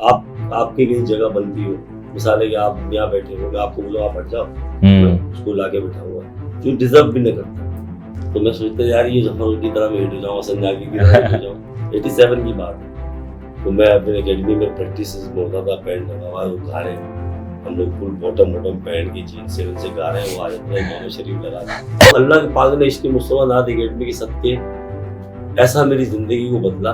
आपके लिए जगह बनती हो, मिसाल है कि आप यहाँ बैठे हो, आपको बोलो आप हट जाओ, उसको लाके बैठाऊंगा जो डिजर्व भी नहीं करता। तो मैं सोचता यार ये जफर की तरह मैं हिट हो जाऊँ, संजागी की तरह हिट हो जाऊँ। 87 की बात है। तो मैं अपने एकेडमी में प्रैक्टिस में होता था, पैंट लगा हुआ वो गा रहे हैं, हम लोग फुल बॉटम पैंट की जीन्स से उनसे गा रहे हैं, वो आ जाता है गाने शरीफ लगा रहे। अल्लाह के पाक ने इसके मुस्तफा नाथ एकेडमी के सदके ऐसा मेरी जिंदगी को बदला।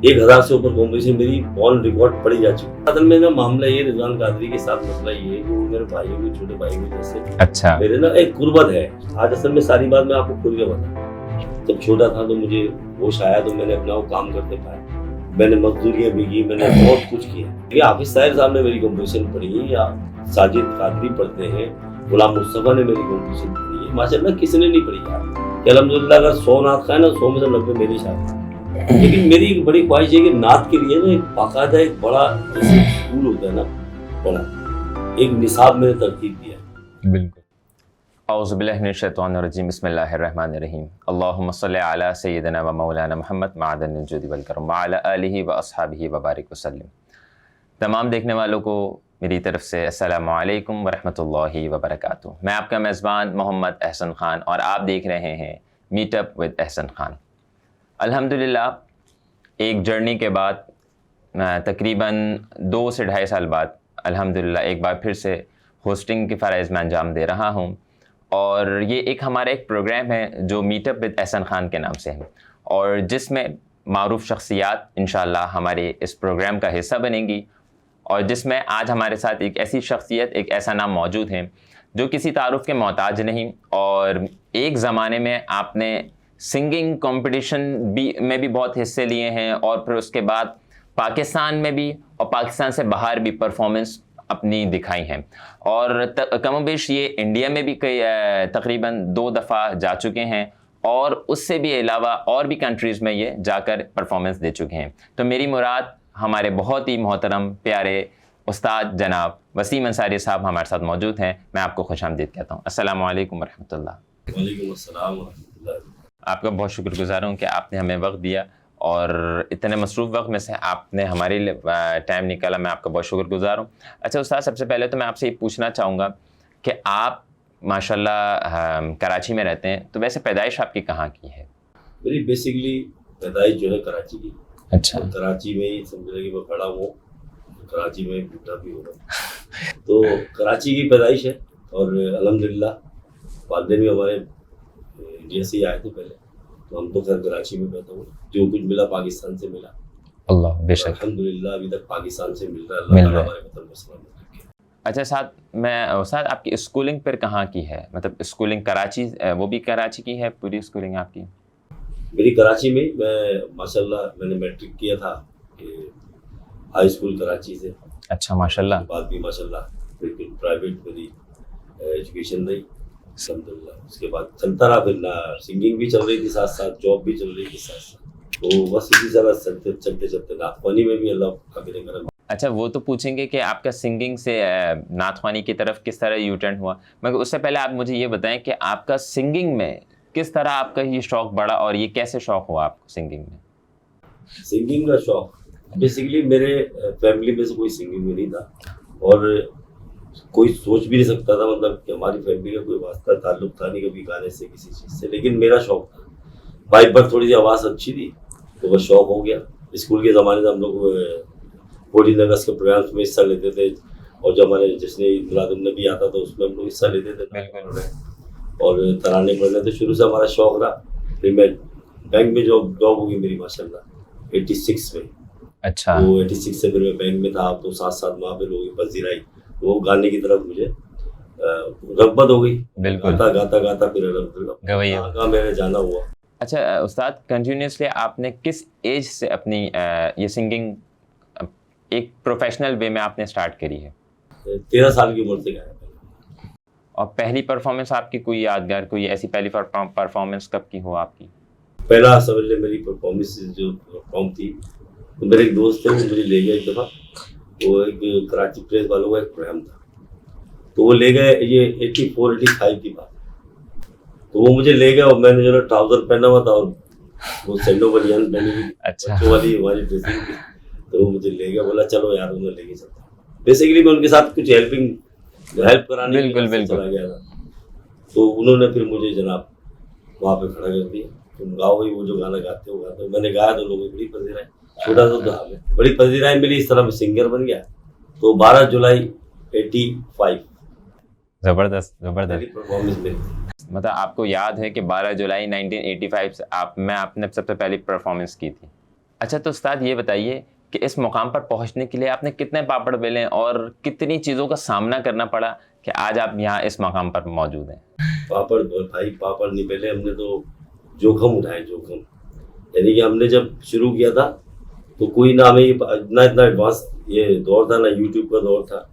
1000 से ऊपर कॉम्पिटिशन मेरी ऑन रिकॉर्ड पड़ी जा चुकी। असल में ना मामला ये रिजवान कादरी के साथ मसला ये है कि वो मेरे भाई के छोटे भाई के जैसे अच्छा मेरे ना एक गुर्बत है। आज असल में सारी बात मैं आपको खुल के बता, जब छोटा था तो मुझे होश आया तो मैंने अपना वो काम करते पाया, मैंने मजदूरियां भी की, मैंने बहुत कुछ किया। ये हाफिज साहिब साहब ने मेरी कॉम्पिटिशन पढ़ी या साजिद कादरी पढ़ते हैं, गुलाम मुस्तफा ने मेरी कॉम्पिटिशन पढ़ी है, माशाल्लाह किसी ने नहीं पढ़ी यार कि अल्हम्दुलिल्लाह अगर 100 नात खाए ना 100 में से 90 मेरी शादी। लेकिन मेरी एक बड़ी ख्वाहिश है कि नात के लिए ना एक बाकायदा एक बड़ा जैसे स्कूल होता है ना, बड़ा एक निसाब मैंने तरतीब दिया। बिल्कुल। औज़ुबिल्लाहि मिनश्शैतानिर्रजीम, बिस्मिल्लाहिर्रहमानिर्रहीम। अल्लाहुम्मा सल्लि अला सय्यिदिना व मौलाना मुहम्मद मअदनिल जुदी वल करम व अला आलिहि व अस्हाबिहि व बारिक वसल्लम। तमाम देखने वालों को मेरी तरफ से अस्सलामु अलैकुम व रहमतुल्लाहि व बरकातुहू। मैं आपका मेज़बान मोहम्मद अहसन ख़ान और आप देख रहे हैं मीटअप विद अहसन ख़ान। अल्हम्दुलिल्लाह एक जर्नी के बाद तकरीबन 2 से 2.5 साल बाद अल्हम्दुलिल्लाह एक बार फिर से होस्टिंग के फ़राइज़ में अंजाम दे रहा हूँ। और ये एक हमारा एक प्रोग्राम है जो मीटअप विद अहसन ख़ान के नाम से है और जिसमें मारूफ़ शख्सियात इंशाअल्लाह हमारे इस प्रोग्राम का हिस्सा बनेंगी। और जिसमें आज हमारे साथ एक ऐसी शख्सियत, एक ऐसा नाम मौजूद है जो किसी तारुफ़ के मोहताज नहीं और एक ज़माने में आपने सिंगिंग कंपटीशन में भी बहुत हिस्से लिए हैं और फिर उसके बाद पाकिस्तान में भी और पाकिस्तान से बाहर भी परफॉर्मेंस अपनी दिखाई हैं और कमोबेश ये इंडिया में भी कई तकरीबन 2 दफ़ा जा चुके हैं और उससे भी अलावा और भी कंट्रीज़ में ये जाकर परफॉर्मेंस दे चुके हैं। तो मेरी मुराद हमारे बहुत ही मोहतरम प्यारे उस्ताद जनाब वसीम अंसारी साहब हमारे साथ मौजूद हैं। मैं आपको खुशामदीद कहता हूँ। अस्सलामु अलैकुम वरहमतुल्लाह। वालेकुम अस्सलाम वरहमतुल्लाह। आपका बहुत शुक्रगुज़ार हूँ कि आपने हमें वक्त दिया और इतने मसरूफ़ वक्त में से आपने हमारे लिए टाइम निकाला, मैं आपका बहुत शुक्रगुज़ार हूँ। अच्छा उस्ताद, सबसे पहले तो मैं आपसे ये पूछना चाहूँगा कि आप माशाल्लाह कराची में रहते हैं, तो वैसे पैदाइश आपकी कहाँ की है? मेरी बेसिकली पैदाइश जो है कराची की। अच्छा। कराची में ही समझ लीजिए मैं बड़ा हूँ, कराची में बूढ़ा भी हो रहा तो कराची की पैदाइश है और अल्हम्दुलिल्लाह वालिदैन भी हमारे इंडिया से ही आए थे पहले, तो हम तो खैर कराची में पैदा हुए, जो कुछ मिला पाकिस्तान से मिला। अल्लाह बेशक, अल्हम्दुलिल्लाह अभी तक पाकिस्तान से मिल रहा है, अल्लाह हमारे वतन में सलामत रखे। अच्छा साथ आपकी स्कूलिंग फिर कहाँ की है? मतलब स्कूलिंग कराची, वो भी कराची की है पूरी स्कूलिंग आपकी? मेरी कराची में, मैं माशाल्लाह मैंने मैट्रिक किया था हाई स्कूल कराची से। अच्छा माशाल्लाह। बाद भी माशाल्लाह बिल्कुल प्राइवेट मेरी एजुकेशन रही अल्हम्दुलिल्लाह। उसके बाद चलता रहा, फिर ना सिंगिंग भी चल रही थी साथ साथ, जॉब भी चल रही थी साथ साथ, तो बस इसी तरह चलते नाथवानी में भी अल्लाह का करम। अच्छा वो तो पूछेंगे कि आपका सिंगिंग से नाथवानी की तरफ किस तरह यू टर्न हुआ, मगर उससे पहले आप मुझे ये बताएं कि आपका सिंगिंग में किस तरह आपका ये शौक़ बढ़ा और ये कैसे शौक़ हुआ आपको सिंगिंग में? सिंगिंग का शौक़ बेसिकली मेरे फैमिली में से कोई सिंगिंग में नहीं था और कोई सोच भी नहीं सकता था, मतलब कि हमारी फैमिली का कोई वास्ता ताल्लुक था नहीं कभी गाने से किसी चीज़ से, लेकिन मेरा शौक़ था। भाई पर थोड़ी सी आवाज़ अच्छी थी तो बस शौक़ हो गया। स्कूल के ज़माने में हम लोग 14 अगस्त के प्रोग्राम्स में हिस्सा लेते थे और जब हमारे जिसने मिलादुन्नबी आता था उसमें हम लोग हिस्सा लेते थे और तराने पढ़ने थे। शुरू से हमारा शौक़ रहा। फिर मैं बैंक में जॉब होगी मेरी माशाल्लाह 86 में। अच्छा। तो 86 से फिर मैं बैंक में था, तो साथ साथ वहाँ पे लोग पजीराई, वो गाने की तरफ मुझे रग़बत हो गई। बिल्कुल। गाता फिर अल्हम्दुलिल्लाह मेरे जाना हुआ। अच्छा उस्ताद, कंटिन्यूसली आपने किस एज से अपनी ये सिंगिंग एक प्रोफेशनल वे में आपने स्टार्ट करी है? 13 साल की उम्र से गाया। और पहली परफॉर्मेंस आपकी कोई यादगार, कोई ऐसी पहली परफॉर्मेंस कब की हो आपकी? पहला समझ ले मेरी परफॉर्मेंस जो परफॉर्म थी, तो मेरे एक दोस्त थे, वो मुझे ले गए एक दफ़ा, वो एक कराची प्रेस वालों का एक प्रोग्राम था, तो वो ले गए, ये 84-85 की बात, तो वो मुझे ले गए और मैंने जो ट्राउज़र पहना हुआ था और वो सैंडो बनियान पहनी हुई, अच्छा। बच्चों वाली हमारी ड्रेसिंग थी, तो वो मुझे ले गया, बोला चलो यार उन्हें लेके चलता हूँ। बेसिकली मैं उनके साथ कुछ हेल्प कराने के लिए चला गया था। तो उन्होंने फिर मुझे जनाब वहाँ पे खड़ा कर दिया, तुम गाओ भाई वो जो गाना गाते हो गाते हो। मैंने गाया तो लोगों को बड़ी पसंद आई, छोटा सा तो हाल है, बड़ी पसंद आई मिली, इस तरह मैं सिंगर बन गया। तो 12 जुलाई 85 जबरदस्त परफॉर्मेंस में। मतलब आपको याद है कि 12 जुलाई 1985 से आपने सबसे पहली परफॉर्मेंस की थी। अच्छा, तो उस्ताद ये बताइए कि इस मुकाम पर पहुंचने के लिए आपने कितने पापड़ बेले और कितनी चीज़ों का सामना करना पड़ा कि आज आप यहाँ इस मुकाम पर मौजूद हैं? पापड़ भाई पापड़ नहीं बेले, हमने तो जोखम उठाए, जोखम। यानी कि हमने जब शुरू किया था तो कोई ना हमें इतना एडवांस ये दौर था, ना यूट्यूब का दौर था,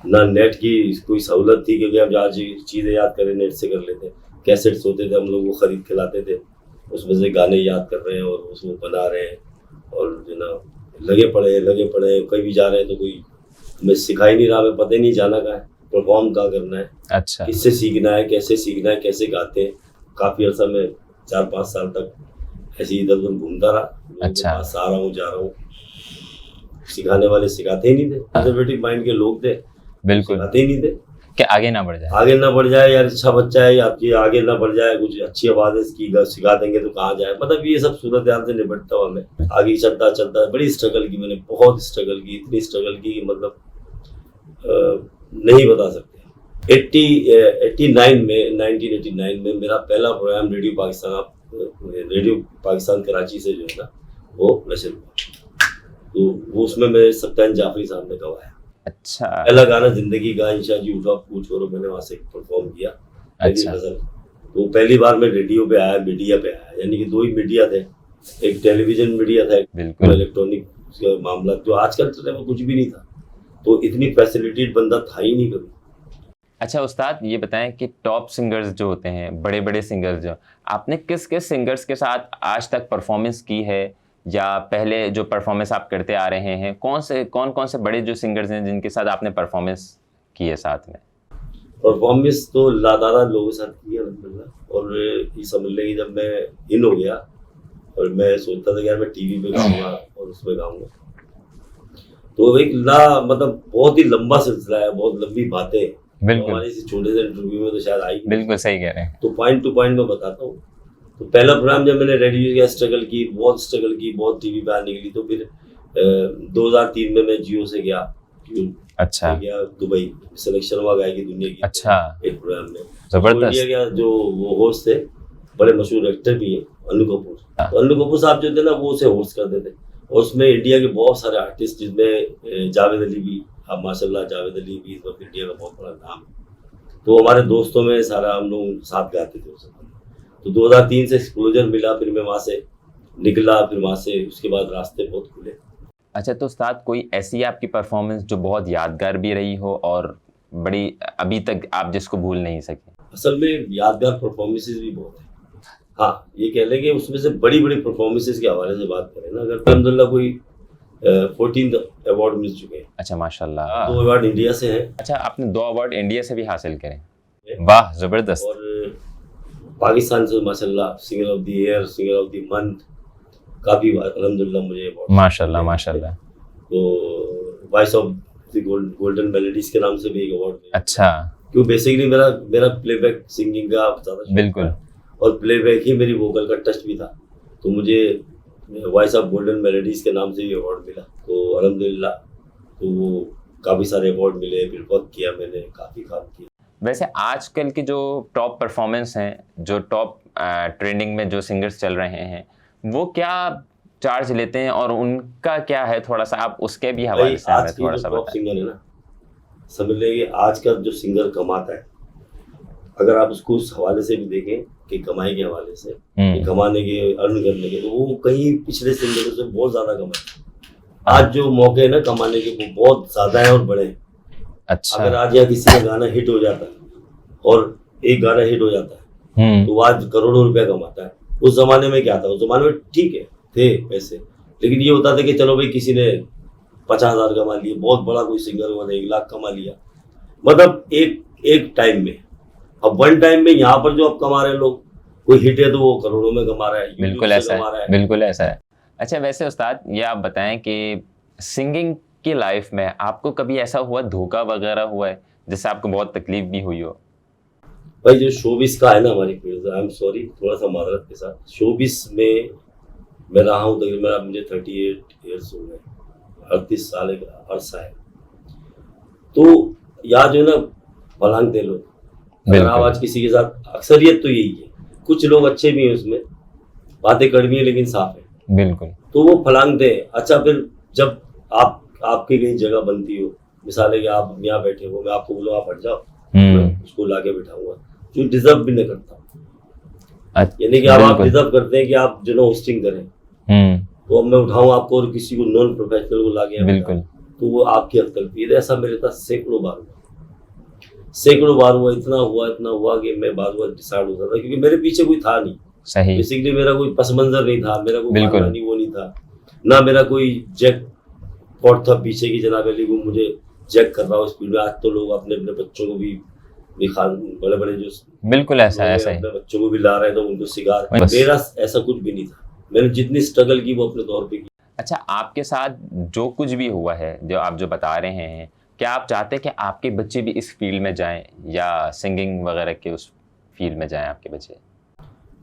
ना नेट की कोई सहूलत थी, क्योंकि हम आज चीज़ें याद करें नेट से कर लेते। कैसेट्स होते थे, हम लोग वो खरीद के लाते थे, उसमें से गाने याद कर रहे हैं और उसको बना रहे हैं, और जो ना लगे पड़े कहीं भी जा रहे हैं तो कोई हमें सिखा ही नहीं रहा, हमें पता ही नहीं जाना कहाँ है, परफॉर्म कहाँ करना है, अच्छा, किससे सीखना है, कैसे सीखना है, कैसे गाते हैं। काफ़ी अर्सा में 4-5 साल तक ऐसे इधर उधर घूमता रहा, लोगों के पास आ रहा हूँ जा रहा हूँ, सिखाने वाले सिखाते ही नहीं थे, कंजर्वेटिव माइंड के लोग थे, बिल्कुल सिखाते ही नहीं थे कि आगे ना बढ़ जाए यार, अच्छा बच्चा है आपकी, आगे ना बढ़ जाए, कुछ अच्छी आवाज़ की सिखा देंगे तो कहाँ जाए। मतलब ये सब सूरत हाल से निपटता हुआ मैं आगे चलता बड़ी स्ट्रगल की, मैंने बहुत स्ट्रगल की, इतनी स्ट्रगल की कि मतलब नहीं बता सकते। 1989 में मेरा पहला प्रोग्राम रेडियो पाकिस्तान कराची से जो है ना वो नशर हुआ, तो वो उसमें मेरे सत्तान जाफरी साहब ने गवाया। अच्छा, पहला गाना जिंदगी का इंशा जी उठा पूछ करो, मैंने वहाँ से परफॉर्म किया। अच्छा, तो पहली बार मैं रेडियो पे आया, मीडिया पे आया, यानी कि 2 ही मीडिया थे, एक टेलीविजन मीडिया था, एक इलेक्ट्रॉनिक मामला, जो आजकल चले वो कुछ भी नहीं था, तो इतनी फैसिलिटेड बंदा था ही नहीं कभी। अच्छा उस्ताद, ये बताएं कि टॉप सिंगर्स जो होते हैं, बड़े बड़े सिंगर्स, जो आपने किस किस सिंगर्स के साथ आज तक परफॉर्मेंस की है, या पहले जो परफॉर्मेंस आप करते आ रहे हैं, कौन कौन से बड़े जो सिंगर्स हैं जिनके साथ आपने परफॉर्मेंस की है साथ में? परफॉर्मेंस तो लादारा लोगों के साथ की है अल्हम्दुलिल्लाह। और ये समझ लें कि जब मैं इन हो गया और मैं सोचता था कि यार मैं टीवी पे गाऊंगा और उसमें गाऊंगा, तो एक मतलब बहुत ही लंबा सिलसिला है, बहुत लंबी बातें, हमारे इस छोटे से इंटरव्यू में तो शायद आई। बिल्कुल सही कह रहे हैं। तो पॉइंट टू पॉइंट मैं बताता हूँ। तो पहला प्रोग्राम जब मैंने रेडियो का स्ट्रगल की, बहुत टीवी पे आने के लिए, तो फिर 2003 में मैं जियो से गया। अच्छा, गया दुबई, सिलेक्शन हुआ गायकी दुनिया की। अच्छा, एक प्रोग्राम में जबरदस्त। इंडिया का जो वो होस्ट थे, बड़े मशहूर एक्टर भी हैं, अनु कपूर। तो अनु कपूर साहब जो थे ना वो उसे होस्ट करते थे, और उसमें इंडिया के बहुत सारे आर्टिस्ट, जिसमें जावेद अली भी, अब माशाल्लाह जावेद अली भी इस वक्त इंडिया का बहुत बड़ा नाम है। तो हमारे दोस्तों में सारा हम लोग साथ गाते थे उस समय। तो 2003 से एक्सपोजर मिला, फिर मैं वहाँ से निकला, फिर वहाँ से उसके बाद रास्ते बहुत खुले। अच्छा, तो उस्ताद कोई ऐसी आपकी परफॉर्मेंस जो बहुत यादगार भी रही हो और बड़ी अभी तक आप जिसको भूल नहीं सके? असल में यादगार परफॉर्मेंसेस भी बहुत है। हाँ, ये कह लें कि उसमें से बड़ी परफॉर्मेंसेस के हवाले से बात करें ना, अगर अल्हम्दुलिल्लाह कोई 14 अवार्ड मिल चुके हैं। अच्छा, माशाल्लाह। 2 अवार्ड इंडिया से हैं। अच्छा, आपने 2 अवार्ड इंडिया से भी हासिल करे, वाह जबरदस्त। और पाकिस्तान से माशाल्लाह singer of the year, singer of the month, काफी अल्हम्दुलिल्लाह मुझे अवार्ड, माशाल्लाह। तो voice of the golden melodies के नाम से भी एक अवार्ड मिला। अच्छा, क्यों बेसिकली मेरा प्लेबैक सिंगिंग का ज्यादा, बिल्कुल, और प्लेबैक ही मेरी वोकल का टच भी था, तो मुझे वॉइस ऑफ गोल्डन मेलोडीज के नाम से भी अवार्ड मिला। तो अल्हम्दुलिल्लाह, तो वो काफ़ी सारे अवार्ड मिले, फिर वर्क किया मैंने, काफ़ी काम किया। वैसे आजकल की जो टॉप परफॉर्मेंस हैं, जो टॉप ट्रेंडिंग में जो सिंगर्स चल रहे हैं, वो क्या चार्ज लेते हैं और उनका क्या है, थोड़ा सा आप उसके भी हवाले से हमें थोड़ा सा बताएं। सिंगर है ना, समझ लेंगे आज का जो सिंगर कमाता है, अगर आप उसको उस हवाले से भी देखें कि कमाई के हवाले से, कमाने के, अर्न करने के, तो वो कहीं पिछले सिंगरों से बहुत ज्यादा कमाए। आज जो मौके हैं ना कमाने के, वो बहुत ज्यादा है और बड़े हैं। अच्छा, अगर आज यहाँ किसी का गाना हिट हो जाता है, और एक गाना हिट हो जाता है, तो आज करोड़ों रुपया कमाता है। उस जमाने में क्या था, उस जमाने में ठीक है थे पैसे, लेकिन ये होता था कि चलो भाई किसी ने 50,000 कमा लिए, बहुत बड़ा कोई सिंगर हुआ था 1 लाख कमा लिया, मतलब एक टाइम में। अब वन टाइम में यहाँ पर जो अब कमा रहे हैं लोग, कोई हिट है तो वो करोड़ों में कमा रहा है। बिल्कुल ऐसा है। अच्छा, वैसे उस्ताद ये आप बताएं कि सिंगिंग की लाइफ में आपको कभी ऐसा हुआ, धोखा वगैरह हुआ है जिससे आपको बहुत तकलीफ भी हुई हो? भाई जो शोबिस का है ना हमारी फील्ड, आई एम सॉरी थोड़ा सा माजरत के साथ, शोबिस में मैं रहा हूँ तकरीबन, मुझे 38 ईयर्स हो गए, 38 साल का अरसा है। तो यहाँ जो है ना फलांगते लोग, अगर आप आज किसी के साथ, अक्सरियत तो यही है, कुछ लोग अच्छे भी हैं उसमें, बातें कड़वी है लेकिन साफ है, बिल्कुल, तो वो फलांगते हैं। अच्छा, फिर जब आपकी कहीं जगह बनती हो, मिसाल है कि आप यहाँ बैठे हो, मैं आपको बोलूँ आप हट जाओ, मैं उसको लाके बिठाऊंगा, जो डिजर्व भी नहीं करता। यानी कि आप डिजर्व करते हैं कि आप जो ना होस्टिंग करें, तो अब मैं उठाऊं आपको और किसी को नॉन प्रोफेशनल को लाके, बिल्कुल, तो वो आपकी हद तक। ऐसा मेरे साथ सैकड़ों बार हुआ, इतना हुआ कि मैं बार बार डिसाइड होता था, क्योंकि मेरे पीछे कोई था नहीं। सही, बेसिकली मेरा कोई पस मंजर नहीं था, मेरा कोई खानदानी वो नहीं था, ना मेरा कोई जैक पॉट था पीछे की जनाब अली को मुझे जैक कर रहा हूँ स्पीड में। आज तो लोग अपने अपने बच्चों को भी बड़े बड़े जो, बिल्कुल ऐसा है, अपने बच्चों को भी ला रहे हैं तो उनको सिखा रहे हैं। मेरा ऐसा कुछ भी नहीं था, मैंने जितनी स्ट्रगल की वो अपने तौर पे की। अच्छा, आपके साथ जो कुछ भी हुआ है, जो आप बता रहे हैं, क्या आप चाहते हैं कि आपके बच्चे भी इस फील्ड में जाएं या सिंगिंग वगैरह के उस फील्ड में जाएं? आपके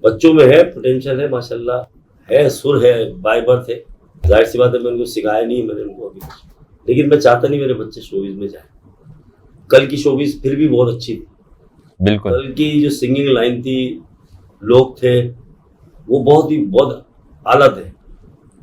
बच्चों में है पोटेंशियल, है माशाल्लाह, है सुर है, बाय बर्थ है, जाहिर सी बात है, मैंने उनको सिखाया नहीं, मैंने उनको अभी, लेकिन मैं चाहता नहीं मेरे बच्चे शोबिज में जाए। कल की शोबिज फिर भी बहुत अच्छी थी, बिल्कुल, कल की जो सिंगिंग लाइन थी, लोग थे, वो बहुत आला थे,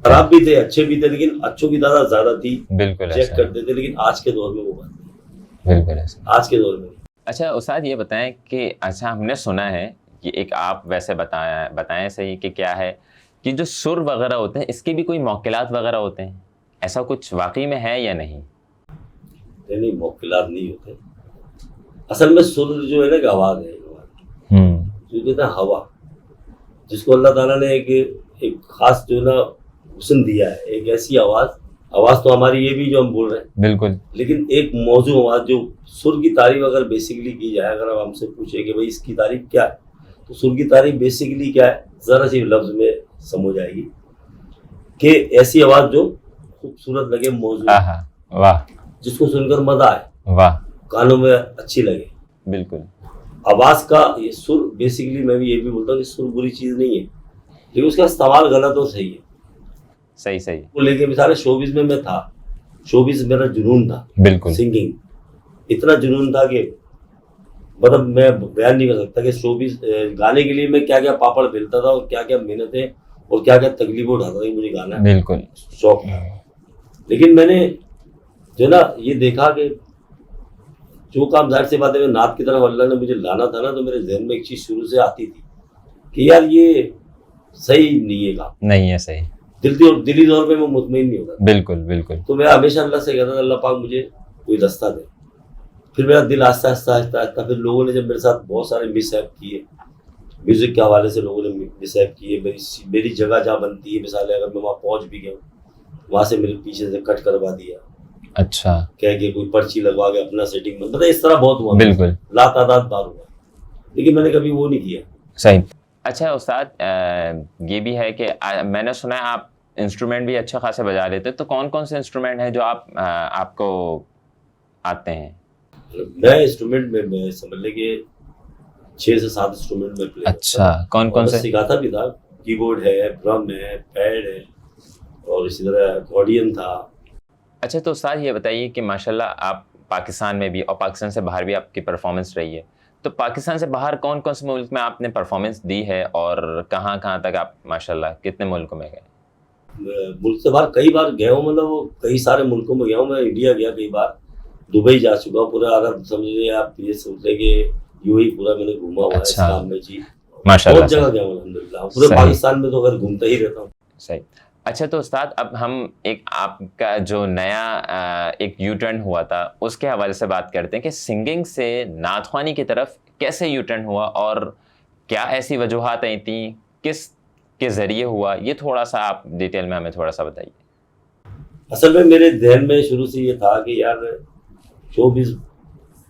खराब भी थे, अच्छे भी थे, लेकिन अच्छों की तादाद ज्यादा थी, बिल्कुल चेक करते थे, लेकिन आज के दौर में वो बात नहीं, बिल्कुल ऐसा आज के दौर में। अच्छा उस्ताद, ये बताएं कि अच्छा हमने सुना है कि एक आप वैसे बताएं सही कि क्या है कि जो सुर वगैरह होते हैं इसके भी कोई मौकिलात वगैरह होते हैं, ऐसा कुछ वाकई में है या नहीं? नहीं, मौकिलात नहीं होते। असल में सुर जो है ना, एक आवाज है, जो कहते हैं हवा, जिसको अल्लाह ताला ने एक खास जो ना हुस्न दिया है, एक ऐसी आवाज तो हमारी ये भी जो हम बोल रहे हैं, बिल्कुल, लेकिन एक मौजू आवाज, जो सुर की तारीफ अगर बेसिकली की जाए, अगर आप हमसे पूछे कि भाई इसकी तारीफ क्या है, तो सुर की तारीफ बेसिकली क्या है, जरा सी लफ्ज में समझ आएगी कि ऐसी आवाज जो खूबसूरत लगे, मौजू, वाह, जिसको सुनकर मजा आए, वाह, कानों में अच्छी लगे, बिल्कुल। आवाज का ये सुर, बेसिकली मैं भी ये भी बोलता हूँ कि सुर बुरी चीज नहीं है, लेकिन उसका इस्तेमाल गलत और सही है। सही वो लेके मिसाल शोबिज में मैं था, शोबिज मेरा जुनून था, बिल्कुल, सिंगिंग इतना जुनून था कि मतलब मैं बयान नहीं कर सकता कि शोबिज गाने के लिए मैं क्या क्या पापड़ बेलता था और क्या क्या मेहनतें और क्या क्या तकलीफें उठाता था कि मुझे गाना, बिल्कुल शौक था। लेकिन मैंने जो ना ये देखा कि जो काम, जाहिर सी बात है, नात की तरफ अल्लाह ने मुझे लाना था ना, तो मेरे जहन में एक चीज शुरू से आती थी कि यार ये सही नहीं है, काम नहीं है सही, दिली तौर पे मैं मुतमईन नहीं होता, बिल्कुल। तो मैं हमेशा अल्लाह से कहता था, अल्लाह पाक मुझे कोई रास्ता दे। फिर मेरा दिल आहिस्ता, फिर लोगों ने जब मेरे साथ बहुत सारे मिसहैप किए, म्यूजिक के हवाले से लोगों ने मिसहैप किए, मेरी जगह जहाँ बनती है, मिसाल अगर मैं वहाँ पहुँच भी गया, वहाँ से मेरे पीछे से कट करवा दिया, अच्छा, कह के कोई पर्ची लगवा के अपना सेटिंग, मतलब इस तरह बहुत हुआ, बिल्कुल लातादाद बार हुआ, लेकिन मैंने कभी वो नहीं किया। सही। अच्छा उस्ताद, ये भी है कि मैंने सुना है आप इंस्ट्रूमेंट भी अच्छा खासा बजा लेते हैं, तो कौन कौन से इंस्ट्रूमेंट हैं जो आपको आते हैं? मैं इंस्ट्रूमेंट में मैं समझ लेंगे 6 से 7 इंस्ट्रूमेंट में प्ले। अच्छा, कौन कौन से सिखाता भी था? कीबोर्ड है, ड्रम है, पैड है, और इसी तरह अकॉर्डियन था। अच्छा, तो उस्ताद ये बताइए कि माशाल्लाह आप पाकिस्तान में भी और पाकिस्तान से बाहर भी आपकी परफॉर्मेंस रही है, तो पाकिस्तान से बाहर कौन कौन से मुल्क में आपने परफॉर्मेंस दी है और कहाँ कहाँ तक आप माशाल्लाह कितने मुल्कों में गए? मुल्क से बाहर कई बार गया हूँ, मतलब कई सारे मुल्कों में गया हूँ। मैं इंडिया गया कई बार, दुबई जा चुका हूँ पूरा, अगर समझिए आप ये सोच लें कि यूं ही पूरा मैंने घूमा हुआ है इस काम में जी, माशाल्लाह, बहुत जगह गया हूँ अल्हम्दुलिल्लाह, पूरे पाकिस्तान में तो अगर घूमता ही रहता हूँ। सही। अच्छा, तो उस्ताद अब हम एक आपका जो नया एक यू टर्न हुआ था उसके हवाले से बात करते हैं कि सिंगिंग से नातख्वानी की तरफ कैसे यू टर्न हुआ और क्या ऐसी वजूहात आई थी, किस के ज़रिए हुआ, ये थोड़ा सा आप डिटेल में हमें थोड़ा सा बताइए। असल में मेरे ध्यान में शुरू से ये था कि यार शोबिज़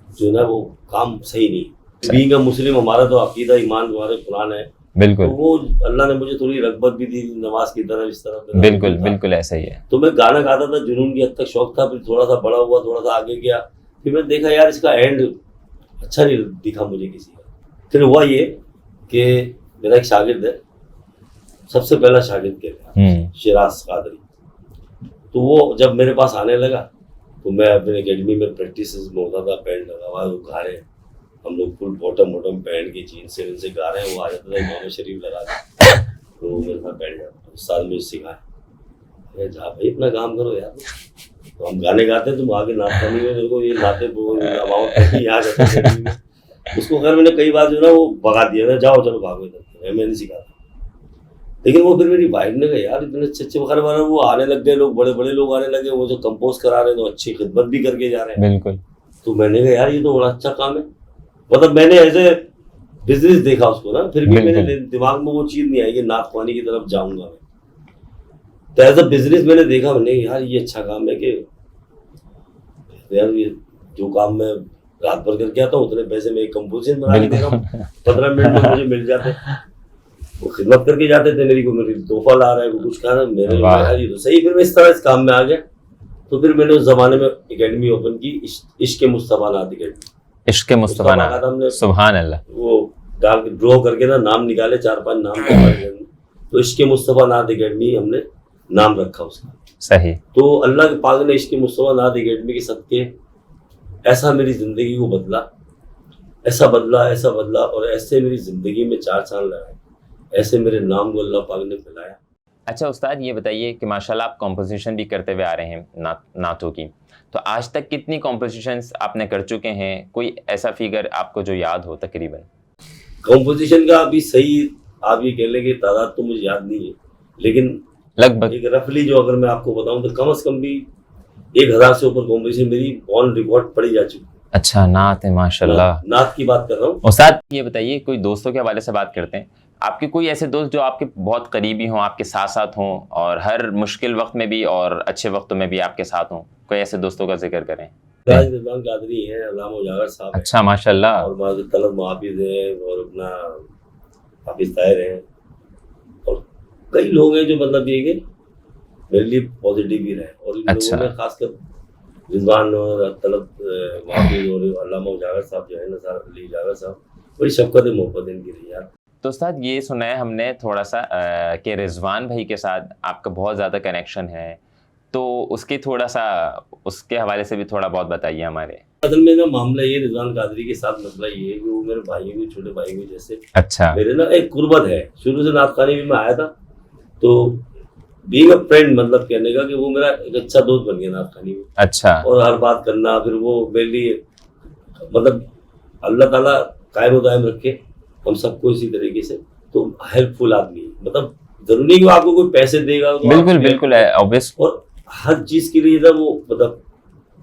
जो ना वो काम सही नहीं, बीइंग अ मुस्लिम हमारा तो अकीदा ईमान हमारे कुरान है, बिल्कुल तो वो अल्लाह ने मुझे थोड़ी रगबत भी दी नमाज की तरफ, इस तरफ बिल्कुल बिल्कुल ऐसा ही है। तो मैं गाना गाता था, जुनून की हद तक शौक था। फिर थोड़ा सा बड़ा हुआ, थोड़ा सा आगे गया, फिर मैं देखा यार इसका एंड अच्छा नहीं दिखा मुझे किसी का। फिर हुआ ये कि मेरा एक शागिर्द है, सबसे पहला शागिर्द कहते शिराज कादरी। तो वो जब मेरे पास आने लगा तो मैं अपने एकेडमी में प्रैक्टिस में होता था, पैंट लगा हुआ, वो गा रहे हैं, हम लोग फुल बॉटम पहन के जीन्स से उनसे गा रहे हैं। वो आ जाता था इमाम शरीफ लगा के, तो वो मेरे साथ बैठ जाता, साल में सिखाया, जा भाई अपना काम करो यार। तो हम गाने गाते तुम आगे नाचता नहीं है, मेरे को ये नाते यहाँ जाते। उसको खैर मैंने कई बार जो ना वो भगा दिया था, जाओ चलो भागो इधर, मैं नहीं सिखाता। लेकिन वो फिर मेरी वाइफ ने कहा यार इतने अच्छे खैर वाले वो आने लग गए, लोग बड़े बड़े लोग आने लगे, वो जो कंपोज करा रहे हैं तो अच्छी खिदमत भी करके जा रहे हैं। बिल्कुल। तो मैंने कहा यार ये तो बड़ा अच्छा काम है, मतलब मैंने ऐसे बिजनेस देखा उसको ना, फिर भी मेरे दिमाग में वो चीज नहीं आई कि नाथ ख्वानी की तरफ जाऊंगा मैं। तो एज अ बिजनेस मैंने देखा, मैंने यार ये अच्छा काम है कि यार ये जो काम मैं रात भर करके आता हूँ उतने पैसे में एक कंपोजिशन बना के दे रहा हूँ, 15 मिनट में मुझे मिल जाते। वो खिदमत करके जाते थे मेरी को, मेरी तोहफा ला रहा है, वो कुछ खा रहा है, मेरे यार ये तो सही। फिर मैं इस तरह इस काम में आ गया। तो फिर मैंने उस जमाने में एकेडमी ओपन की, इश्क मुस्तफा नाथ एकेडमी। इश्क मुस्तफा नाथ, हमने सुभान अल्लाह वो डाल के ड्रॉ करके ना नाम निकाले, 4-5 नाम तो इश्क मुस्तफा नाथ एकेडमी हमने नाम रखा उसका। सही। तो अल्लाह के पाक ने इश्क मुस्तफा नाथ एकेडमी के सदके ऐसा मेरी जिंदगी को बदला, ऐसा बदला और ऐसे मेरी जिंदगी में 4 साल लगाए, ऐसे मेरे नाम को अल्लाह पाक ने फैलाया। अच्छा उस्ताद ये बताइए कि माशाल्लाह आप कॉम्पोजिशन भी करते हुए आ रहे हैं नातों की, तो आज तक कितनी कॉम्पोजिशंस आपने कर चुके हैं? कोई ऐसा फिगर आपको जो याद हो तकरीबन? कॉम्पोजिशन का अभी सही आप ये कह लें कि तादाद तो मुझे याद नहीं है, लेकिन लगभग एक रफली जो अगर मैं आपको बताऊं तो कम से कम भी 1000 से ऊपर कॉम्पोजिशन मेरी ऑन रिकॉर्ड पड़ी जा चुकी। अच्छा नात है माशाल्लाह, नात की बात कर रहा हूँ। उस्ताद ये बताइए, कोई दोस्तों के हवाले से बात करते हैं, आपके कोई ऐसे दोस्त जो आपके बहुत करीबी हों, आपके साथ साथ हों और हर मुश्किल वक्त में भी और अच्छे वक्तों में भी आपके साथ हों? कोई ऐसे दोस्तों का जिक्र करें। रिजवान कादरी हैं, अल्लामा उजागर साहब। अच्छा माशाल्लाह। और तलब मुहाफिज हैं और अपना हाफिज ताहिर हैं और कई लोग हैं जो मतलब ये कि मेरे लिए पॉजिटिव ही रहे। और इन लोगों में खासकर रिजवान और तलब मुहाफिज और अल्लामा उजागर साहब जो है नसार अली उजागर साहब, बड़ी शफकत मोहब्बत इनकी रही यार। तो उस्ताद ये सुना है हमने थोड़ा सा कि रिजवान भाई के साथ आपका बहुत ज़्यादा कनेक्शन है, तो उसके थोड़ा सा उसके हवाले से भी थोड़ा बहुत बताइए हमारे। असल में ना मामला ये रिजवान कादरी के साथ मसला ये है कि वो मेरे भाई को, छोटे भाई को जैसे अच्छा मेरे ना एक कुर्बत है, शुरू से नात खानी में आया था, तो बीइंग अ फ्रेंड मतलब कहने का कि वो मेरा एक अच्छा दोस्त बन गया नात खानी में। अच्छा। और हर बात करना, फिर वो मेरे लिए मतलब अल्लाह ताला कायम दायम रखे हम सबको इसी तरीके से, तो हेल्पफुल आदमी, मतलब जरूरी नहीं कि आपको कोई पैसे देगा तो बिल्कुल बिल्कुल है ऑब्वियस, और हर चीज के लिए वो मतलब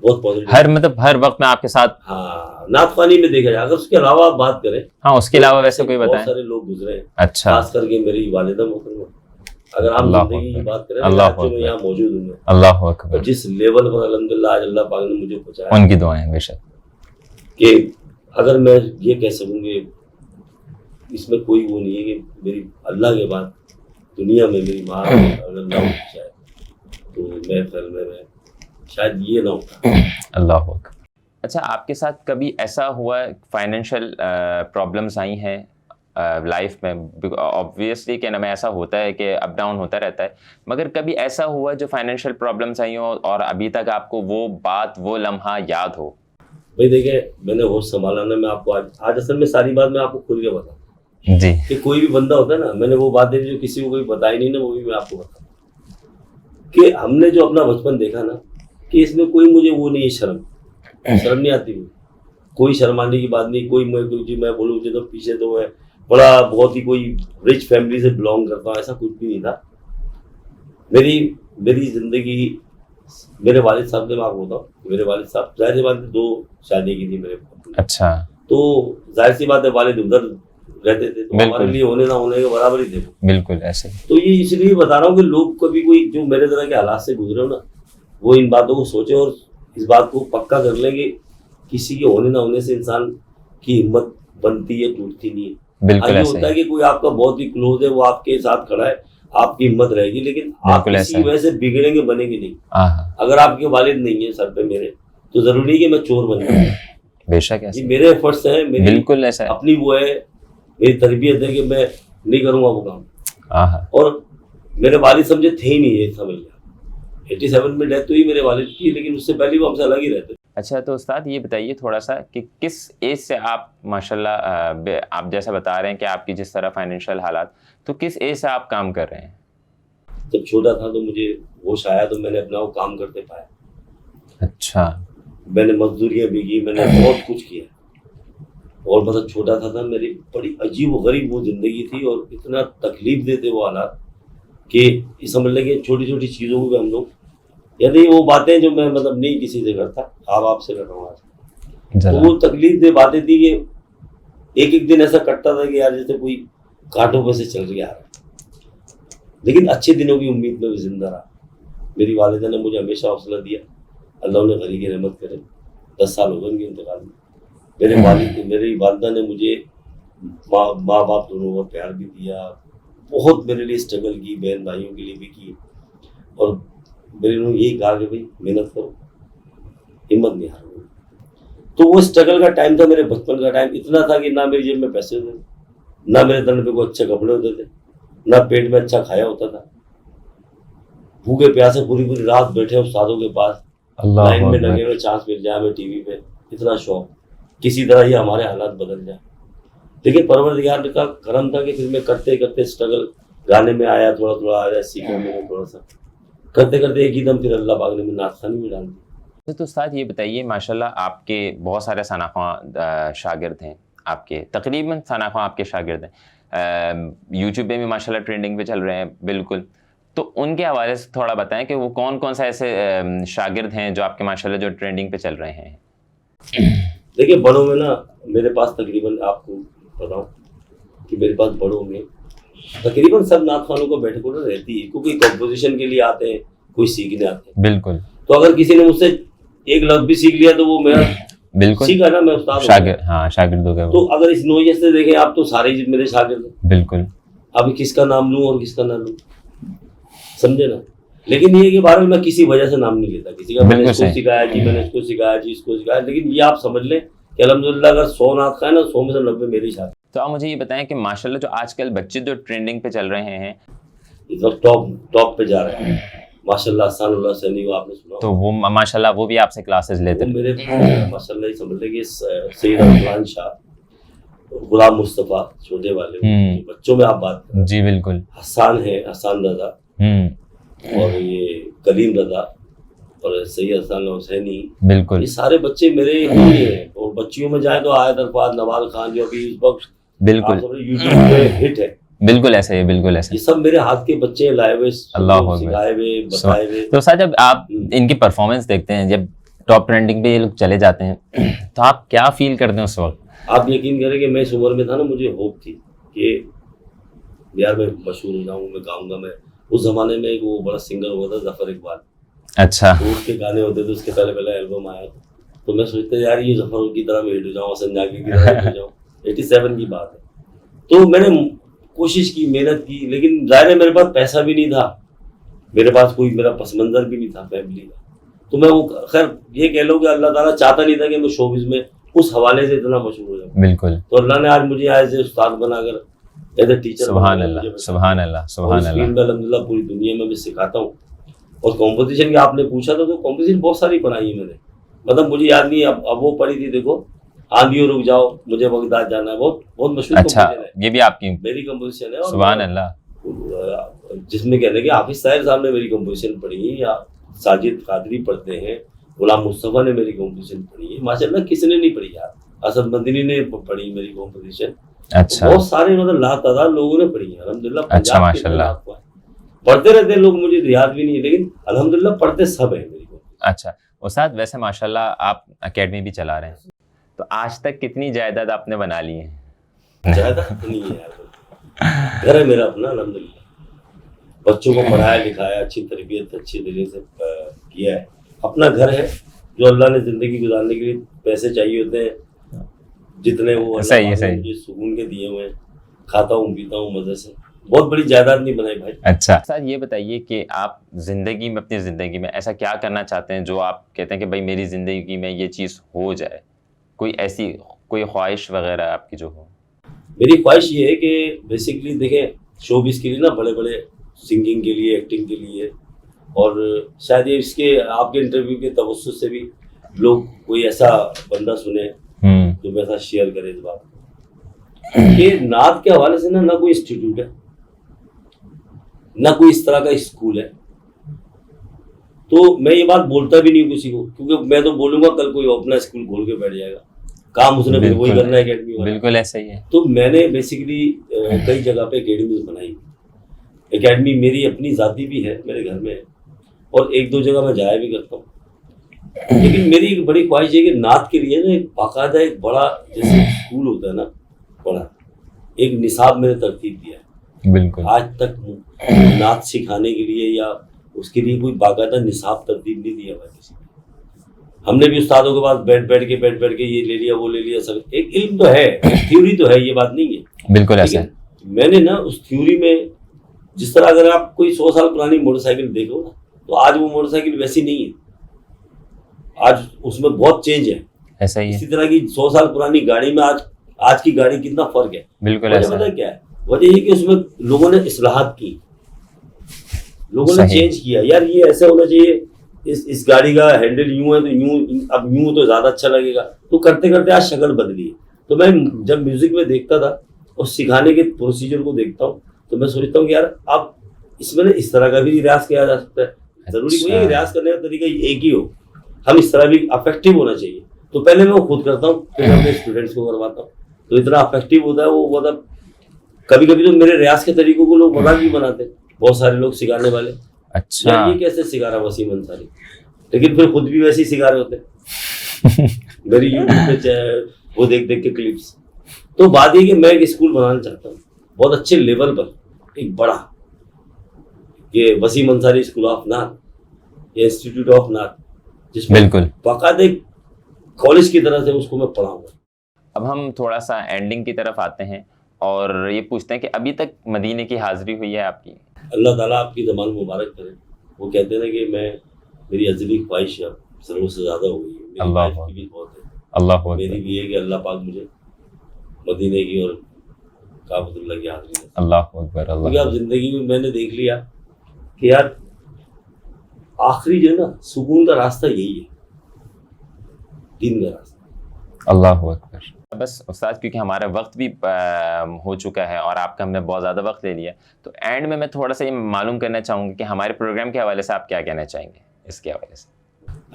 बहुत पॉजिटिव, हर मतलब हर वक्त में आपके साथ। हाँ नात ख्वानी में देखा जाए, अगर उसके अलावा आप बात करें, हाँ उसके अलावा वैसे कोई बताएं? बहुत सारे लोग गुजरे हैं। अच्छा। खास करके मेरी वालिदा मोहतरमा, अगर आप जिंदगी की बात करें, अल्लाह मैं यहाँ मौजूद हूँ, अल्लाह अकबर, जिस लेवल पर अल्हम्दुलिल्लाह आज अल्लाह पाक ने मुझे पहुंचाया, उनकी दुआएं बेशक, कि अगर मैं ये कह सकूंगी इसमें कोई वो नहीं है कि मेरी अल्लाह के बाद दुनिया में मेरी माँ अगर ना होती शायद, तो मैं फिर में शायद ये ना होता। अल्लाह अकबर। अच्छा आपके साथ कभी ऐसा हुआ फाइनेंशियल प्रॉब्लम्स आई हैं लाइफ में? ऑब्वियसली क्या नाम है, ऐसा होता है कि अप डाउन होता रहता है, मगर कभी ऐसा हुआ जो फाइनेंशियल प्रॉब्लम्स आई हो और अभी तक आपको वो बात वो लम्हा याद हो? भाई देखिए मैंने होश संभाला ना, मैं आपको आज असल में सारी बात मैं आपको खुल के बताऊँ जी, कि कोई भी बंदा होता है ना, मैंने वो बातें जो किसी को कोई बताई नहीं ना, वो भी मैं आपको बताऊँ कि हमने जो अपना बचपन देखा ना, कि इसमें कोई मुझे वो नहीं है, शर्म नहीं आती, कोई शर्माने की बात नहीं, कोई मैं बोलूँ तो पीछे तो मैं बड़ा बहुत ही कोई रिच फैमिली से बिलोंग करता हूँ, ऐसा कुछ भी नहीं था। मेरी जिंदगी मेरे वालिद साहब ने, मैं आपको बताऊँ, मेरे वालिद साहब जाहिर सी बात है 2 शादी की थी मेरे। अच्छा। तो जाहिर सी बात है वालिद उधर रहते थे, तो हमारे लिए होने ना होने के बराबर ही थे। बिल्कुल ऐसे। तो ये इसलिए बता रहा हूँ कि लोग कभी कोई जो मेरे तरह के हालात से गुजरे हो ना, वो इन बातों को सोचे और इस बात को पक्का कर लेंगे, किसी के होने ना होने से इंसान की हिम्मत बनती है, टूटती नहीं है। बिल्कुल ये ऐसा होता है ही, कि कोई आपका बहुत ही क्लोज है, वो आपके साथ खड़ा है, आपकी हिम्मत रहेगी, लेकिन आप बिल्कुल किसी ऐसा की वजह से बिगड़ेंगे बनेंगे नहीं। हाँ, अगर आपके वालिद नहीं है सर पे मेरे, तो जरूरी नहीं कि मैं चोर बन जाऊं। बेशक ये ऐसा है, मेरे एफर्ट्स हैं, मेरी बिल्कुल ऐसा है। अपनी वो है, मेरी तरबियत है कि मैं नहीं करूंगा वो काम। हाँ, और मेरे वालिद समझे थे ही नहीं, ये समझ लिया। 87 में डेथ हुई मेरे वालिद की, लेकिन उससे पहले वो हमसे अलग ही रहते थे। अच्छा, तो उस्ताद ये बताइए थोड़ा सा कि किस एज से आप माशाल्लाह आप जैसा बता रहे हैं कि आपकी जिस तरह फाइनेंशियल हालात, तो किस एज से आप काम कर रहे हैं? जब छोटा था तो मुझे होश आया, तो मैंने अपना वो काम करते पाया। अच्छा, मैंने मजदूरियां भी की, मैंने बहुत कुछ किया। और मतलब छोटा था मेरी बड़ी अजीब व गरीब वो जिंदगी थी, और इतना तकलीफ देते वो हालात कि ये समझ लें कि छोटी छोटी चीज़ों को भी हम लोग, यदि वो बातें जो मैं मतलब नहीं किसी से करता, आपसे कर रहा हूँ आज, तो जरा वो तकलीफ दे बातें थी कि एक एक दिन ऐसा कटता था कि यार जैसे कोई कांटों पे से चल गया, लेकिन अच्छे दिनों की उम्मीद में भी जिंदा रहा। मेरी वालिदा ने मुझे हमेशा हौसला दिया, अल्लाह उन्हें गरी की रहमत करे। 10 साल हो गए उनके इंतकाल में। मेरी वालिदा ने मुझे माँ बाप दोनों का प्यार भी दिया, बहुत मेरे लिए स्ट्रगल की, बहन भाइयों के लिए भी की, और मेरे उन्होंने यही कहा कि भाई मेहनत करो, हिम्मत नहीं हारो। तो वो स्ट्रगल का टाइम था, मेरे बचपन का टाइम इतना था कि ना मेरी जेब में पैसे होते थे, ना मेरे तन पे कोई अच्छे कपड़े होते थे, ना पेट में अच्छा खाया होता था। भूखे प्यासे पूरी पूरी रात बैठे उस्तादों के पास, लाइन में लगे हुए, चांस मिल जाए हमें टीवी पे, इतना शौक, किसी तरह ये हमारे हालात बदल जाए। लेकिन परवरदिगार का करम था कि फिर मैं करते करते स्ट्रगल, गाने में आया, थोड़ा थोड़ा आया, सीखा मैंने थोड़ा सा, करते करते एक ही दम फिर अल्लाह पाक ने मुझे नाथखानी में डाल दिया। तो उस्ताद ये बताइए, माशाल्लाह आपके बहुत सारे सनाख्वां शागिर्द हैं, आपके तकरीबन सनाख्वां आपके शागिर्द हैं, यूट्यूब पे भी माशाल्लाह ट्रेंडिंग पे चल रहे हैं बिल्कुल। तो उनके हवाले से थोड़ा बताएं कि वो कौन कौन सा ऐसे शागिर्द हैं जो आपके माशाल्लाह जो ट्रेंडिंग पे चल रहे हैं? देखिए, बड़ों में ना मेरे पास तकरीबन, आपको बताऊं कि मेरे पास बड़ों में तकरीबन सब नात खानों को बैठकों में रहती है, क्योंकि कंपोजिशन के लिए आते हैं, कोई सीखने आते हैं। बिल्कुल। तो अगर किसी ने मुझसे एक लफ्ज भी सीख लिया तो वो मेरा बिल्कुल सीखा ना, मैं उस्ताद शागिर्द, हाँ शागिर्द हो गया। तो अगर इस नोयत से देखें आप, तो सारे ही मेरे शागिर्द हैं। बिल्कुल। अब किसका नाम लूं और किसका ना लूं, समझे ना। लेकिन ये कि बहरहाल मैं किसी वजह से नाम नहीं लेता किसी का, मैंने इसको सिखाया जी, मैंने इसको सिखाया जी, इसको सिखाया। लेकिन ये आप समझ लें कि अल्हम्दुलिल्लाह अगर 100 नात खाए ना, 100 में से 90 मेरे ही शागिर्द। तो आप मुझे ये बताएं कि माशाल्लाह जो आजकल बच्चे जो ट्रेंडिंग पे चल रहे हैं, इस वक्त टॉप पे जा रहे हैं माशाल्लाह। हसनुल्लाह सैनी को आपने सुना, तो वो माशाल्लाह वो भी आपसे क्लासेस लेते हैं। मेरे माशाल्लाह ही समझ लें कि सैयद अरफान शाह, गुलाम मुस्तफ़ा, छोटे वाले बच्चों में आप बात करें, जी बिल्कुल, हसान है, हसान रजा, और ये कलीम रजा, और सैयद हसन हुसैनी, बिल्कुल ये सारे बच्चे मेरे ही हैं। और बच्चियों में जाए तो आयत अरफात, नवाल खान, जो अभी इस वक्त बिल्कुल यूट्यूब पे हिट है, बिल्कुल ऐसे है, बिल्कुल ऐसे। ये सब मेरे हाथ के बच्चे लाए हुए, सिखाए हुए, बताए हुए। तो सर जब आप इनकी परफॉर्मेंस देखते हैं, जब टॉप ट्रेंडिंग पे ये लोग चले जाते हैं, तो आप क्या फील करते हैं उस वक्त? आप यकीन करें कि मैं इस उम्र में था ना, मुझे होप थी कि यार मैं मशहूर हो जाऊँ, मैं गाऊंगा। मैं उस जमाने में एक वो बड़ा सिंगर हुआ था जफर इकबाल, अच्छा, तो उसके गाने होते थे, उसके पहले एल्बम आया था, तो मैं सोचता यार ये जफर की तरह मैं हिट हो जाऊँ, हसन जाकी की तरह हिट हो जाऊँ। 87 की बात है। तो मैंने कोशिश की, मेहनत की, लेकिन जाहिर है मेरे पास पैसा भी नहीं था, मेरे पास कोई मेरा पस मंजर भी नहीं था फैमिली का। तो मैं वो, खैर ये कह लो कि अल्लाह ताला चाहता नहीं था कि मैं शोबिज़ में उस हवाले से इतना मशहूर हो जाऊँ। बिल्कुल। तो अल्लाह ने आज मुझे आज उस्ताद बनाकर, एज ए टीचर, सुभान अल्लाह, सुभान अल्लाह, सुभान अल्लाह। अल्हम्दुलिल्लाह पूरी दुनिया में मैं सिखाता हूँ। और कॉम्पोजिशन की आपने पूछा था, तो कॉम्पोजिशन बहुत सारी पढ़ाई है मैंने, मतलब मुझे याद नहीं, अब वो पढ़ी थी, देखो, आंधियों रुक जाओ, मुझे बगदाद जाना है, बहुत बहुत मशहूर कंपोजिशन है। ये भी आपकी मेरी कंपोजिशन है। और सुभान अल्लाह, जिसमें कहने के हाफिज साहिर साहब ने मेरी कंपोजिशन पढ़ी है, या साजिद कादरी पढ़ते हैं, गुलाम मुस्तफ़ा ने मेरी कंपोजिशन पढ़ी है, माशाल्लाह किसने नहीं पढ़ी यार, असद मदनी ने पढ़ी मेरी कंपोजिशन। अच्छा, बहुत सारे मतलब लातादार लोगों ने पढ़ी है अल्हम्दुलिल्लाह। अच्छा माशाल्लाह, पढ़ते रहते हैं लोग, मुझे याद भी नहीं है, लेकिन अल्हम्दुलिल्लाह पढ़ते सब है मेरी को। अच्छा उस्ताद, वैसे माशाल्लाह आप एकेडमी भी चला रहे हैं, तो आज तक कितनी जायदाद आपने बना ली है? जायदाद नहीं है यार, घर है मेरा अपना अल्हम्दुलिल्लाह, बच्चों को पढ़ाया लिखाया, अच्छी तरबियत अच्छी तरीके से किया है, अपना घर है। जो अल्लाह ने जिंदगी गुजारने के लिए पैसे चाहिए होते हैं जितने, वो सही है, सही मुझे सुकून के दिए हुए हैं, खाता हूँ पीता हूँ मजे से, बहुत बड़ी जायदाद नहीं बनाई भाई। अच्छा सर, ये बताइए कि आप जिंदगी में, अपनी जिंदगी में ऐसा क्या करना चाहते हैं जो आप कहते हैं कि भाई मेरी जिंदगी में ये चीज़ हो जाए, कोई ऐसी कोई ख्वाहिश वगैरह आपकी जो हो? मेरी ख्वाहिश ये है कि बेसिकली देखें, शोबिस के लिए ना, बड़े बड़े सिंगिंग के लिए, एक्टिंग के लिए, और शायद ये इसके आपके इंटरव्यू के तवज्जुह से भी लोग कोई ऐसा बंदा सुने जो मेरे साथ शेयर करे इस बात कि नात के हवाले से ना कोई इंस्टीट्यूट है, ना कोई इस तरह का स्कूल है। तो मैं ये बात बोलता भी नहीं किसी को, क्योंकि मैं तो बोलूंगा कल कोई अपना स्कूल खोल के बैठ जाएगा, काम उसने फिर वही करना है, एकेडमी वाला। बिल्कुल ऐसा ही है। तो मैंने बेसिकली कई जगह पे एकेडमी बनाई। एकेडमी मेरी अपनी जाती भी है, मेरे घर में है, और एक दो जगह मैं जाया भी करता हूँ। लेकिन मेरी एक बड़ी ख्वाहिश है कि नात के लिए ना एक बाकायदा एक बड़ा जैसे स्कूल होता है ना, बड़ा एक निसाब मैंने तरतीब दिया है। बिल्कुल। आज तक नात सिखाने के लिए या उसके लिए कोई बाकायदा निसाब तरतीब नहीं दिया भाई किसी ने। हमने भी उस्तादों के पास बैठ के ये ले लिया वो ले लिया, सब एक इल्म तो है, थ्योरी तो है, ये बात नहीं है। बिल्कुल ऐसा है। मैंने ना उस थ्योरी में, जिस तरह अगर आप कोई 100 साल पुरानी मोटरसाइकिल देखो ना, तो आज वो मोटरसाइकिल वैसी नहीं है, आज उसमें बहुत चेंज है। ऐसा ही है। इसी तरह की 100 साल पुरानी गाड़ी में आज की गाड़ी कितना फर्क है। बिल्कुल वजह ऐसा पता है। क्या है? वजह ये कि उसमें लोगों ने इस्लाहात की, लोगों ने चेंज किया। यार ये ऐसे होना चाहिए, इस गाड़ी का हैंडल यूं है तो यूं, अब यूं तो ज्यादा अच्छा लगेगा। तो करते करते आज शक्ल बदली है। तो मैं जब म्यूजिक में देखता था और सिखाने के प्रोसीजर को देखता हूँ, तो मैं सोचता हूँ कि यार अब इसमें ना इस तरह का भी रियाज किया जा सकता है। जरूरी कोई है रियाज करने का तरीका एक ही हो, हम इस तरह भी अफेक्टिव होना चाहिए। तो पहले मैं वो खुद करता हूँ, फिर अपने स्टूडेंट्स को करवाता हूँ। तो इतना अफेक्टिव होता है वो, मतलब कभी कभी तो मेरे रियाज के तरीकों को लोग मजाक भी बनाते हैं, बहुत सारे लोग सिखाने वाले। अच्छा, यार ये कैसे सिखा रहा वसीम अंसारी, लेकिन फिर खुद भी वैसे ही सिखा रहे होते हैं मेरी यूट्यूब पे वो देख देख के क्लिप्स। तो बात ये कि मैं एक स्कूल बनाना चाहता हूँ बहुत अच्छे लेवल पर, एक बड़ा, ये वसीम अंसारी स्कूल ऑफ नात या इंस्टीट्यूट ऑफ नात, जिसमें बिल्कुल बाकायदा एक कॉलेज की तरह से उसको मैं पढ़ाऊंगा। अब हम थोड़ा सा एंडिंग की तरफ आते हैं और ये पूछते हैं कि अभी तक मदीने की हाजिरी हुई है आपकी? अल्लाह ताला आपकी ज़बान मुबारक करे। वो कहते हैं ना कि मेरी अज़ली ख्वाहिश अब ज़रूरत से ज़्यादा हो गई है। मेरी वाइफ की भी बहुत है, अल्लाह मेरी भी है कि अल्लाह पाक मुझे मदीने की और काबतुल्लाह की हाजिरी दे। अल्लाह अकबर। क्योंकि अब ज़िंदगी में मैंने देख लिया कि यार आखिरी जो है ना सुकून का रास्ता यही है, दिन का रास्ता। अल्लाह अकबर। बस उस्ताद, क्योंकि हमारा वक्त भी हो चुका है और आपका हमने बहुत ज़्यादा वक्त ले लिया, तो एंड में मैं थोड़ा सा ये मालूम करना चाहूँगा कि हमारे प्रोग्राम के हवाले से आप क्या कहना चाहेंगे इसके हवाले से?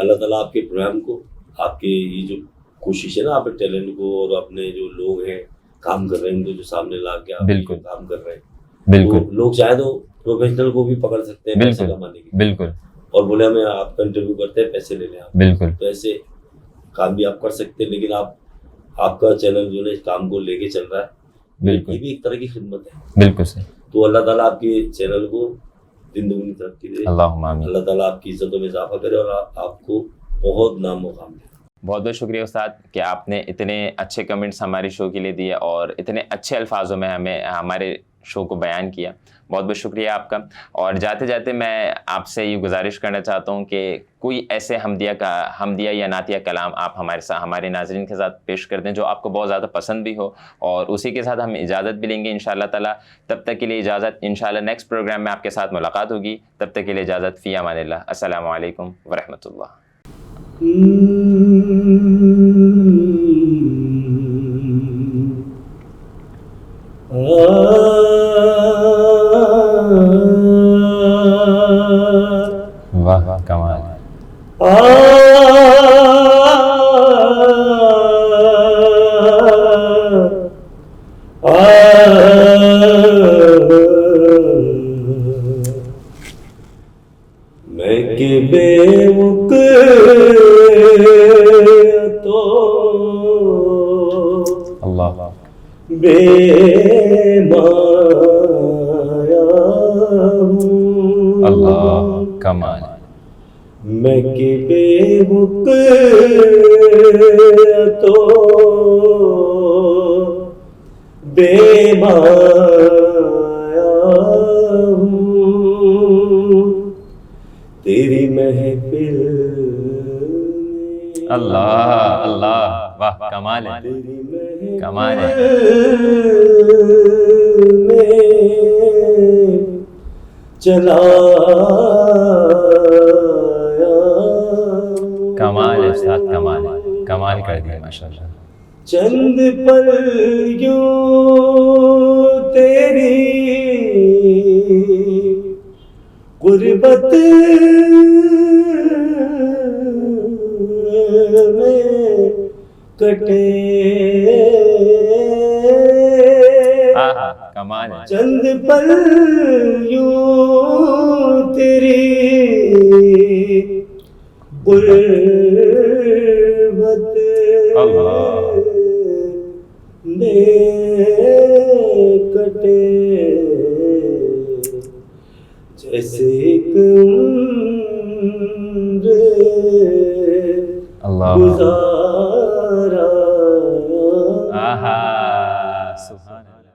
अल्लाह ताला आपके प्रोग्राम को, आपके ये जो कोशिश है ना, आपके टैलेंट को और अपने जो लोग हैं काम कर रहे हैं उनको जो सामने ला के आप बिल्कुल काम कर रहे हैं, बिल्कुल। तो लोग चाहे तो प्रोफेशनल को भी पकड़ सकते हैं पैसे कमाने के, बिल्कुल, और बोले हमें आपका इंटरव्यू करते हैं, पैसे ले लें आप, बिल्कुल। तो ऐसे काम भी आप कर सकते हैं। लेकिन आपका चैनल जो है इस काम को लेके चल रहा है, बिल्कुल, ये भी एक तरह की खिदमत है। बिल्कुल सही। तो अल्लाह ताला आपके चैनल को दिन दुगनी तरक्की दे, अल्लाहुम्मा आमीन। अल्लाह ताला आपकी इज्जतों में इजाफा करे और आपको बहुत नाम मुकाम दे। बहुत बहुत शुक्रिया उस्ताद कि आपने इतने अच्छे कमेंट्स हमारे शो के लिए दिए और इतने अच्छे अल्फाजों में हमें हमारे शो को बयान किया। बहुत बहुत शुक्रिया आपका। और जाते जाते मैं आपसे ये गुजारिश करना चाहता हूँ कि कोई ऐसे हमदिया या नातिया कलाम आप हमारे नाज़रीन के साथ पेश कर दें जो आपको बहुत ज़्यादा पसंद भी हो, और उसी के साथ हम इजाज़त भी लेंगे इंशाअल्लाह ताला। तब तक के लिए इजाज़त, इंशाअल्लाह नेक्स्ट प्रोग्राम में आपके साथ मुलाकात होगी। तब तक के लिए इजाज़त, फ़ी अमानिल्लाह। अस्सलामु अलैकुम व रहमतुल्लाह। वाह वाह, कमाल। मैं के बेमुख तो अल्लाह बेमाया हूँ। अल्लाह, कमाल। मैं के बेमुख तो बेमाया आया हूँ तेरी महफिल में। अल्लाह अल्लाह, वाह कमाल है, तेरी महफिल कमाल है। में चला आया हूँ। कमाल है उस्ताद, कमाल है, कमाल कर दिया माशाल्लाह। चंद पल यूं तेरी गुर्बत में कटे। कमाल है। चंद पल यूं तेरी गुर्बत में कटे। जैसे एक उम्र गुजारा। आहा सुभान अल्लाह।